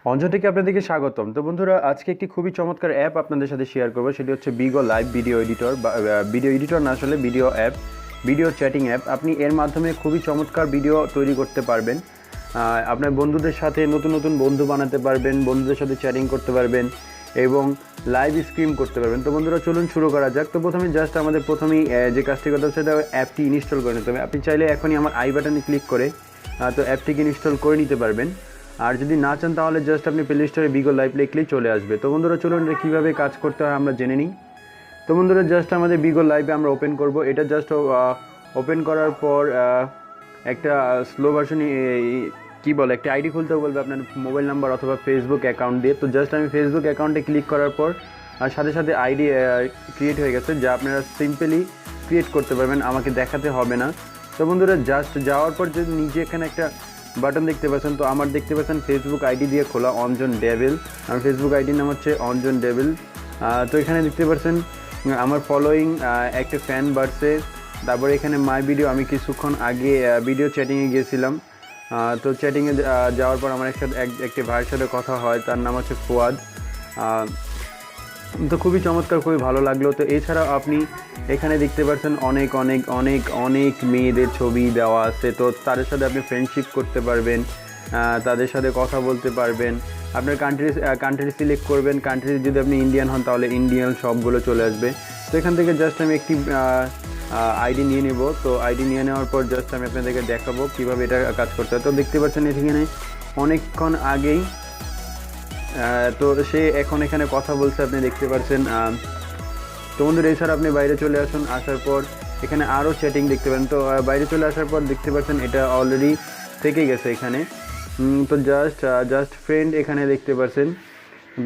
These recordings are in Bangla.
অঞ্জনটেকে আপনাদেরকে স্বাগতম। তো বন্ধুরা, আজকে একটি খুবই চমৎকার অ্যাপ আপনাদের সাথে শেয়ার করবো। সেটি হচ্ছে বিগো লাইভ ভিডিও এডিটর বা ভিডিও এডিটর না, আসলে video app, video chatting app. আপনি এর মাধ্যমে খুবই চমৎকার ভিডিও তৈরি করতে পারবেন। আপনার বন্ধুদের সাথে নতুন নতুন বন্ধু বানাতে পারবেন, বন্ধুদের সাথে চ্যাটিং করতে পারবেন এবং লাইভ স্ট্রিম করতে পারবেন। তো বন্ধুরা, চলুন শুরু করা যাক। তো প্রথমে জাস্ট আমাদের প্রথমেই যে কাজটি করতে হবে সেটা অ্যাপটি ইনস্টল করে নিতে হবে। আপনি চাইলে এখনই আমার আই বাটনে ক্লিক করে তো অ্যাপটিকে ইনস্টল করে নিতে পারবেন। আর যদি না চান তাহলে জাস্ট আপনি প্লে স্টোরে বিগো লাইভ লিখলেই চলে আসবে। তো বন্ধুরা, চলুন এটা কীভাবে কাজ করতে হয় আমরা জেনে নিই। তো বন্ধুরা, জাস্ট আমাদের বিগো লাইভে আমরা ওপেন করব। এটা জাস্ট ওপেন করার পর একটা স্লো ভার্সন কী বলে, একটা আইডি খুলতে বলবে আপনার মোবাইল নাম্বার অথবা ফেসবুক অ্যাকাউন্ট দিয়ে। তো জাস্ট আমি ফেসবুক অ্যাকাউন্টে ক্লিক করার পর সাথে সাথে আইডি ক্রিয়েট হয়ে গেছে, যা আপনারা সিম্পলি ক্রিয়েট করতে পারবেন, আমাকে দেখাতে হবে না। তো বন্ধুরা, জাস্ট যাওয়ার পর যদি নিজে এখানে একটা বাটন দেখতে পাচ্ছেন, তো আমার দেখতে পাচ্ছেন ফেসবুক আইডি দিয়ে খোলা অঞ্জন ডেভিল। আমার ফেসবুক আইডির নাম হচ্ছে অঞ্জন ডেভিল। তো এখানে দেখতে পাচ্ছেন আমার ফলোয়িং একটা ফ্যান বাড়ছে। তারপরে এখানে মাই ভিডিও, আমি কিছুক্ষণ আগে ভিডিও চ্যাটিংয়ে গিয়েছিলাম। তো চ্যাটিংয়ে যাওয়ার পর আমার একটি ভাইয়ের সাথে কথা হয়, তার নাম হচ্ছে ফুয়াদ। তো খুবই চমৎকার, খুবই ভালো লাগলো। তো এছাড়াও আপনি এখানে দেখতে পাচ্ছেন অনেক অনেক অনেক অনেক মেয়েদের ছবি দেওয়া আছে। তো তাদের সাথে আপনি ফ্রেন্ডশিপ করতে পারবেন, তাদের সাথে কথা বলতে পারবেন। আপনার কান্ট্রি সিলেক্ট করবেন। কান্ট্রি যদি আপনি ইন্ডিয়ান হন তাহলে ইন্ডিয়ান সবগুলো চলে আসবে। তো এখান থেকে জাস্ট আমি একটি আইডি নিয়ে নেব। তো আইডি নিয়ে নেওয়ার পর জাস্ট আমি আপনাদেরকে দেখাবো কীভাবে এটা কাজ করতে হয়। তো দেখতে পাচ্ছেন এখানে অনেকক্ষণ আগেই তো সে এখন এখানে কথা বলছে, আপনি দেখতে পাচ্ছেন। তো বন্ধুরা, এছাড়া আপনি বাইরে চলে আসুন। আসার পর এখানে আরও চ্যাটিং দেখতে পারেন। তো বাইরে চলে আসার পর দেখতে পাচ্ছেন এটা অলরেডি থেকে গেছে এখানে। তো জাস্ট ফ্রেন্ড এখানে দেখতে পাচ্ছেন।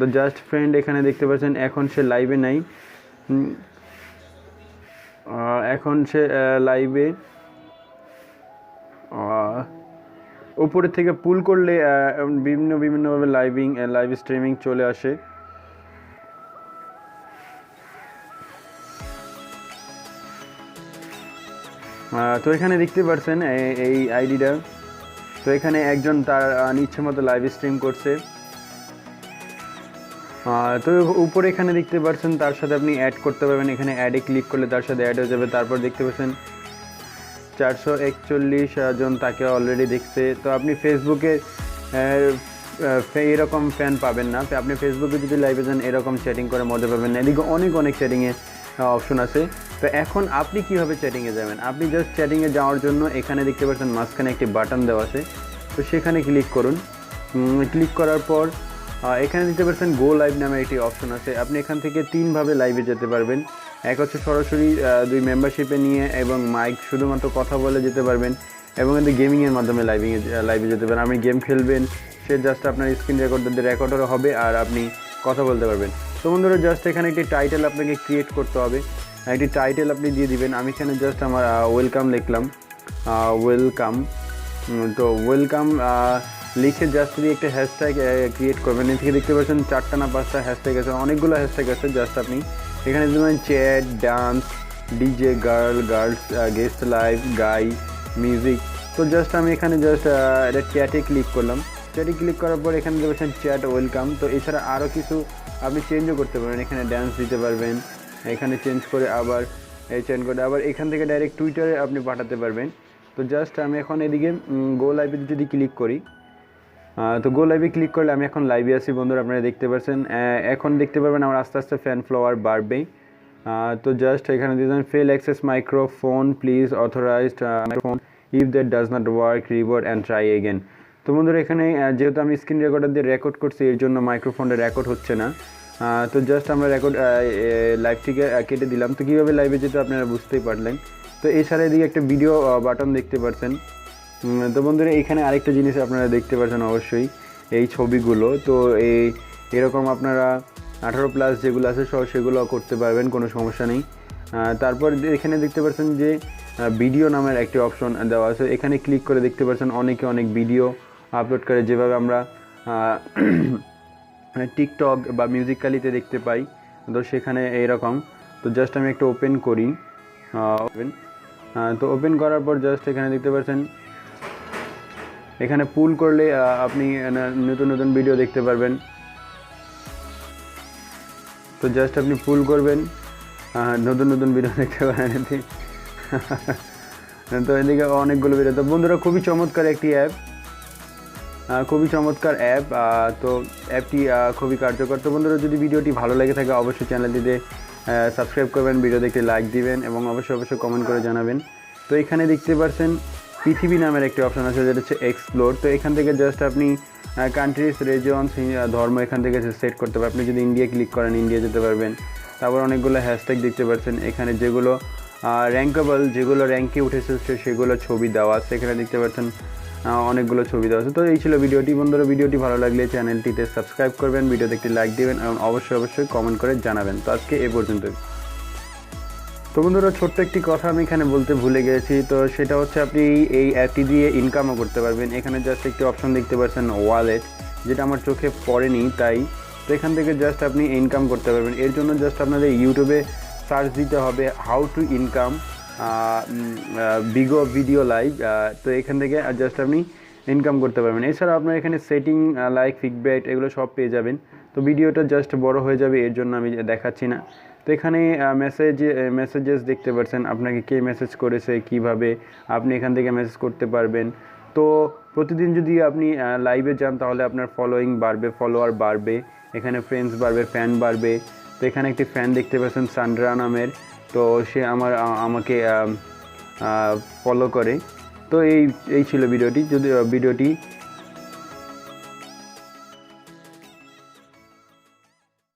তো জাস্ট ফ্রেন্ড এখানে দেখতে পাচ্ছেন। এখন সে লাইভে নাই, এখন সে লাইভে উপরের থেকে পুল করলে বিভিন্নভাবে লাইভ স্ট্রিমিং চলে আসে। তো এখানে দেখতে পাচ্ছেন এই আইডিটা। তো এখানে একজন তার ইচ্ছে মতো লাইভ স্ট্রিম করছে। তো উপরে এখানে দেখতে পাচ্ছেন তার সাথে আপনি অ্যাড করতে পারবেন। এখানে অ্যাডে ক্লিক করলে তার সাথে অ্যাড হয়ে যাবে। তারপর দেখতে পাচ্ছেন 441 জন তাকে অলরেডি দেখছে। তো আপনি ফেসবুকে এরকম ফ্যান পাবেন না। আপনি ফেসবুকে যদি লাইভে যান এরকম চ্যাটিং করে মজা পাবেন না। এদিকে অনেক অনেক চ্যাটিংয়ে অপশন আছে। তো এখন আপনি কীভাবে চ্যাটিংয়ে যাবেন? আপনি জাস্ট চ্যাটিংয়ে যাওয়ার জন্য এখানে দেখতে পাচ্ছেন মাঝখানে একটি বাটন দেওয়া আছে। তো সেখানে ক্লিক করুন। ক্লিক করার পর এখানে দেখতে পাচ্ছেন গো লাইভ নামে একটি অপশন আছে। আপনি এখান থেকে 3ভাবে লাইভে যেতে পারবেন। এক হচ্ছে সরাসরি 2 মেম্বারশিপে নিয়ে এবং মাইক শুধুমাত্র কথা বলে যেতে পারবেন, এবং কিন্তু গেমিংয়ের মাধ্যমে লাইভে যেতে পারেন। আপনি গেম খেলবেন, সে জাস্ট আপনার স্ক্রিন রেকর্ডারও হবে আর আপনি কথা বলতে পারবেন। তো বন্ধুরা, জাস্ট এখানে একটি টাইটেল আপনাকে ক্রিয়েট করতে হবে। একটি টাইটেল আপনি দিয়ে দিবেন। আমি এখানে জাস্ট আমার ওয়েলকাম লিখলাম, ওয়েলকাম। তো ওয়েলকাম লিখে জাস্ট দিয়ে একটা হ্যাশট্যাগ ক্রিয়েট করবেন। এর থেকে দেখতে পাচ্ছেন 4টা না 5টা হ্যাশট্যাগ আছে, অনেকগুলো হ্যাশট্যাগ আছে। জাস্ট আপনি এখানে দেবেন chat, dance, DJ, girls, guest live, guy, music. তো জাস্ট আমি এখানে জাস্ট এটা চ্যাটে ক্লিক করলাম। চ্যাটে ক্লিক করার পর এখানে দেবেন চ্যাট ওয়েলকাম। তো এছাড়া আরও কিছু আপনি চেঞ্জও করতে পারবেন। এখানে ড্যান্স দিতে পারবেন, এখানে চেঞ্জ করে আবার এখান থেকে ডাইরেক্ট টুইটারে আপনি পাঠাতে পারবেন। তো জাস্ট আমি এখন এদিকে গো লাইভে যদি ক্লিক করি, তো গো লাইভে ক্লিক করলে আমি এখন লাইভে আছি। বন্ধুরা, আপনারা দেখতে পাচ্ছেন, এখন দেখতে পারবেন আমার আস্তে আস্তে ফ্যান ফলোয়ার বাড়বে। তো জাস্ট এখানে দিয়েছেন fail access microphone, please authorised microphone, if that does not work reboot and try again. তো বন্ধুরা, এখানে যেহেতু আমি স্ক্রিন রেকর্ডার দিয়ে রেকর্ড করছি এর জন্য মাইক্রোফোনটা রেকর্ড হচ্ছে না। তো জাস্ট আমরা লাইভটিকে কেটে দিলাম। তো কীভাবে লাইভে যেতে আপনারা বুঝতেই পারলেন। তো এছাড়া এদিকে একটা ভিডিও বাটন দেখতে পাচ্ছেন। তো বন্ধুরা, এখানে আরেকটা জিনিস আপনারা দেখতে পাচ্ছেন অবশ্যই, এই ছবিগুলো। তো এরকম আপনারা 18+ যেগুলো আছে সেগুলো করতে পারবেন, কোনো সমস্যা নেই। তারপর এখানে দেখতে পাচ্ছেন যে ভিডিও নামের একটি অপশন দেওয়া আছে। এখানে ক্লিক করে দেখতে পাচ্ছেন অনেকে অনেক ভিডিও আপলোড করে, যেভাবে আমরা টিকটক বা মিউজিক্যালিতে দেখতে পাই। তো সেখানে এইরকম। তো জাস্ট আমি একটা ওপেন করি। তো ওপেন করার পর জাস্ট এখানে দেখতে পাচ্ছেন এখানে পুল করলে আপনি নতুন নতুন ভিডিও দেখতে পারবেন। তো জাস্ট আপনি পুল করবেন, নতুন নতুন ভিডিও দেখতে পারেন। তো এদিকে অনেকগুলো ভিডিও। তো বন্ধুরা খুবই চমৎকার একটি অ্যাপ, খুবই চমৎকার অ্যাপ। তো অ্যাপটি খুবই কার্যকর। তো বন্ধুরা যদি ভিডিওটি ভালো লেগে থাকে অবশ্যই চ্যানেলটিতে সাবস্ক্রাইব করবেন, ভিডিওতে একটি লাইক দিবেন এবং অবশ্যই কমেন্ট করে জানাবেন। তো এখানে দেখতে পাচ্ছেন পৃথিবী নামের একটি অপশন আছে যেটা হচ্ছে এক্সপ্লোর। তো এখান থেকে জাস্ট আপনি কান্ট্রিজ, রিজনস, ধর্ম এখান থেকে সেট করতে পারবেন। আপনি যদি ইন্ডিয়া ক্লিক করেন ইন্ডিয়া যেতে পারবেন। তারপর অনেকগুলো হ্যাশট্যাগ দেখতে পাচ্ছেন এখানে, যেগুলো র্যাঙ্কেবল, যেগুলো র্যাঙ্কে উঠেছে সেগুলো ছবি দেওয়া আছে এখানে দেখতে পাচ্ছেন, অনেকগুলো ছবি দেওয়া আছে। তো এই ছিল ভিডিওটি। বন্ধুরা ভিডিওটি ভালো লাগলে চ্যানেলটিতে সাবস্ক্রাইব করবেন, ভিডিওতে একটি লাইক দেবেন এবং অবশ্যই কমেন্ট করে জানাবেন। তো আজকে এ পর্যন্তই। তো বন্ধুরা ছোট্ট একটি কথা আমি এখানে বলতে ভুলে গেছি, তো সেটা হচ্ছে আপনি এই অ্যাপটি দিয়ে ইনকামও করতে পারবেন। এখানে জাস্ট একটি অপশন দেখতে পাচ্ছেন ওয়ালেট, যেটা আমার চোখে পড়েনি তাই। তো এখান থেকে জাস্ট আপনি ইনকাম করতে পারবেন। এর জন্য জাস্ট আপনাদের ইউটিউবে সার্চ দিতে হবে how to income Bigo video live. তো এখান থেকে জাস্ট আপনি ইনকাম করতে পারবেন। এছাড়া আপনার এখানে সেটিং, লাইক, ফিডব্যাক এগুলো সব পেয়ে যাবেন। তো ভিডিওটা জাস্ট বড় হয়ে যাবে, এর জন্য আমি দেখাচ্ছি না। তো এখানে মেসেজেস দেখতে পাচ্ছেন, আপনাকে কে মেসেজ করেছে, কিভাবে আপনি এখান থেকে মেসেজ করতে পারবেন। তো প্রতিদিন যদি আপনি লাইভে যান তাহলে আপনার ফলোয়িং বাড়বে, ফলোয়ার বাড়বে, এখানে ফ্রেন্ডস বাড়বে, ফ্যান বাড়বে। তো এখানে একটি ফ্যান দেখতে পাচ্ছেন সান্ড্রা নামের, তো সে আমাকে ফলো করে। তো এই ছিল ভিডিওটি। যদি ভিডিওটি